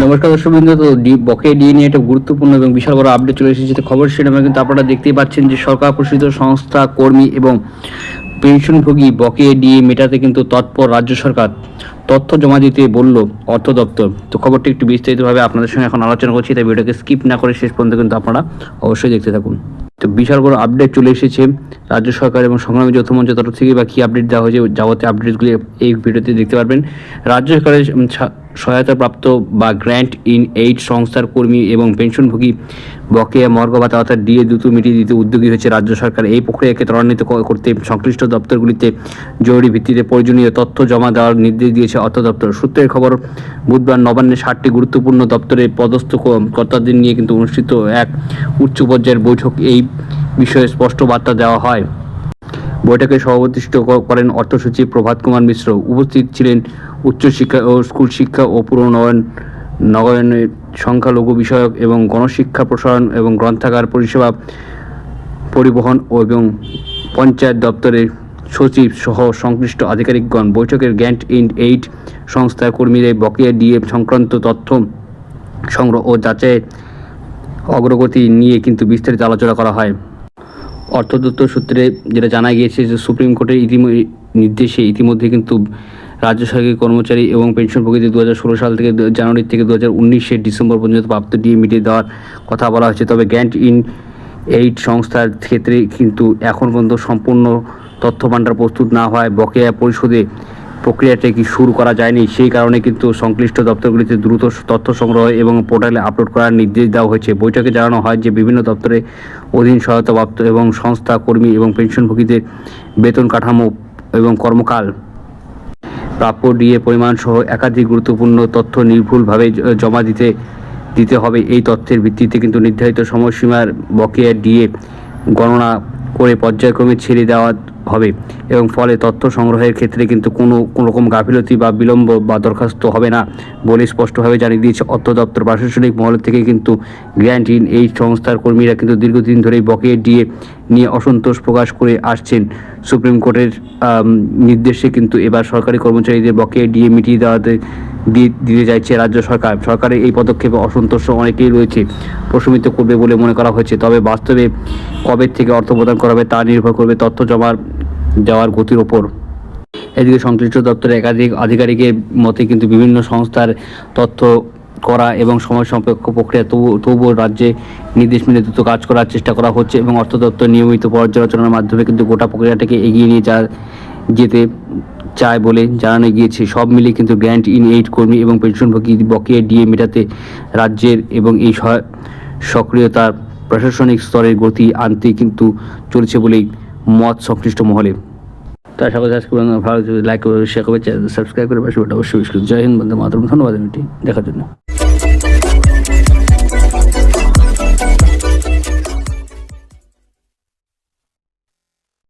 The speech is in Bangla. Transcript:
নমস্কার দর্শকবৃন্দ, তো বকেয়া ডিএ নিয়ে একটা গুরুত্বপূর্ণ এবং বিশাল বড় আপডেট চলে এসেছে। তো খবর শিরোনামে কিন্তু আপনারা দেখতেই পাচ্ছেন যে সরকার প্রশাসিত সংস্থা, কর্মী এবং পেনশনভোগী বকেয়া ডিএ মেটাতে কিন্তু তৎপর রাজ্য সরকার। তথ্য জমা দিতে বলল অর্থ দপ্তর। তো খবরটি একটু বিস্তারিতভাবে আপনাদের সঙ্গে এখন আলোচনা করছি, তাই ভিডিওকে স্কিপ না করে শেষ পর্যন্ত কিন্তু আপনারা অবশ্যই দেখতে থাকুন। তো বিশাল বড় আপডেট চলে এসেছে রাজ্য সরকার এবং সংগ্রামী যৌথ মঞ্চের তরফ থেকে, বা কী আপডেট দেওয়া হয়েছে যাবতীয় আপডেটগুলি এই ভিডিওতে দেখতে পারবেন। রাজ্য সরকারের সহায়তাপ্রাপ্ত বা গ্র্যান্ট ইন এইড সংস্থার কর্মী এবং পেনশনভোগী বকেয়া মর্গ ভাতা অর্থাৎ ডিএ দ্রুত মিটিয়ে দিতে উদ্যোগী হয়েছে রাজ্য সরকার। এই প্রক্রিয়াকে ত্বরান্বিত করতে সংশ্লিষ্ট দপ্তরগুলিতে জরুরি ভিত্তিতে প্রয়োজনীয় তথ্য জমা দেওয়ার নির্দেশ দিয়েছে অর্থ দপ্তর। সূত্রের খবর, বুধবার নবান্নে 60টি গুরুত্বপূর্ণ দপ্তরে পদস্থ কর্তাদের নিয়ে কিন্তু অনুষ্ঠিত এক উচ্চ পর্যায়ের বৈঠক এই বিষয়ে স্পষ্ট বার্তা দেওয়া হয়। বৈঠকে সভাপতিত্ব করেন অর্থ সচিব প্রভাত কুমার মিশ্র। উপস্থিত ছিলেন উচ্চশিক্ষা ও স্কুল শিক্ষা ও নগরায়নের সংখ্যালঘু বিষয়ক এবং গণশিক্ষা প্রসারণ এবং গ্রন্থাগার পরিষেবা, পরিবহন এবং পঞ্চায়েত দপ্তরের সচিব সহ সংশ্লিষ্ট আধিকারিকগণ। বৈঠকের গ্র্যান্ট ইন এইড সংস্থার কর্মীদের বকেয়া ডিএ সংক্রান্ত তথ্য সংগ্রহ ও যাচাইয়ের অগ্রগতি নিয়ে কিন্তু বিস্তারিত আলোচনা করা হয়। অর্থ দপ্তর সূত্রে যেটা জানা গিয়েছে যে সুপ্রিম কোর্টের নির্দেশে ইতিমধ্যে কিন্তু রাজ্য সরকারি কর্মচারী এবং পেনশনভোগীদের 2016 সাল থেকে জানুয়ারি থেকে 2019 ডিসেম্বর পর্যন্ত প্রাপ্ত ডিএ মিটিয়ে দেওয়ার কথা বলা হয়েছে। তবে গ্র্যান্ট ইন এইড সংস্থার ক্ষেত্রে কিন্তু এখন পর্যন্ত সম্পূর্ণ তথ্য ভাণ্ডার প্রস্তুত না হয় বকেয়া পরিশোধে প্রক্রিয়াটা কি শুরু করা যায়নি। সেই কারণে কিন্তু সংশ্লিষ্ট দপ্তরগুলিতে দ্রুত তথ্য সংগ্রহ এবং পোর্টালে আপলোড করার নির্দেশ দেওয়া হয়েছে। বৈঠকে জানানো হয় যে বিভিন্ন দপ্তরে অধীন সহায়তাপ্রাপ্ত এবং সংস্থা, কর্মী এবং পেনশনভোগীদের বেতন কাঠামো এবং কর্মকাল, প্রাপ্য ডিএ পরিমাণ সহ একাধিক গুরুত্বপূর্ণ তথ্য নির্ভুলভাবে জমা দিতে হবে। এই তথ্যের ভিত্তিতে কিন্তু নির্ধারিত সময়সীমার বকেয়া ডিএ গণনা করে পর্যায়ক্রমে ছেড়ে দেওয়া হবে এবং ফলে তথ্য সংগ্রহের ক্ষেত্রে কিন্তু কোনো রকম গাফিলতি বা বিলম্ব বা দরখাস্ত হবে না বলে স্পষ্টভাবে জানিয়ে দিয়েছে অর্থ দপ্তর। প্রশাসনিক মহল থেকে কিন্তু গ্র্যান্ট ইন এইড সংস্থার কর্মীরা কিন্তু দীর্ঘদিন ধরেই বকেয়া ডিএ নিয়ে অসন্তোষ প্রকাশ করে আসছেন। সুপ্রিম কোর্টের নির্দেশে কিন্তু এবার সরকারি কর্মচারীদের বকেয়া ডিএ মিটিয়ে দিতে চাইছে রাজ্য সরকার। সরকারের এই পদক্ষেপে অসন্তোষ অনেকেই রয়েছে, প্রশমিত করবে বলে মনে করা হয়েছে। তবে বাস্তবে কবে থেকে অর্থ প্রদান করা হবে তা নির্ভর করবে তথ্য জমা দেওয়ার গতির ওপর। এদিকে সংশ্লিষ্ট দপ্তরের একাধিক আধিকারিকের মতে কিন্তু বিভিন্ন সংস্থার তথ্য করা এবং সময় সাপেক্ষ প্রক্রিয়া, তবুও রাজ্যে নির্দেশ মেনে দ্রুত কাজ করার চেষ্টা করা হচ্ছে এবং অর্থ দপ্তর নিয়মিত পর্যালোচনার মাধ্যমে কিন্তু গোটা প্রক্রিয়াটাকে এগিয়ে নিয়ে যেতে চায় বলে জানানো গিয়েছে। সব মিলিয়ে কিন্তু গ্র্যান্ট ইন এইড কর্মী এবং পেনশনভোগী বকেয়া ডিএ মেটাতে রাজ্যের এবং এই সক্রিয়তার প্রশাসনিক স্তরের গতি আনতে কিন্তু চলেছে বলেই মত সংশ্লিষ্ট মহলে। তো আশা করি আজকে ভালো লাইক করে, শেয়ার করে, সাবস্ক্রাইব করে পাশে অবশ্যই। জয় হিন্দ, বন্দে মাতরম। ধন্যবাদ দেখার জন্য।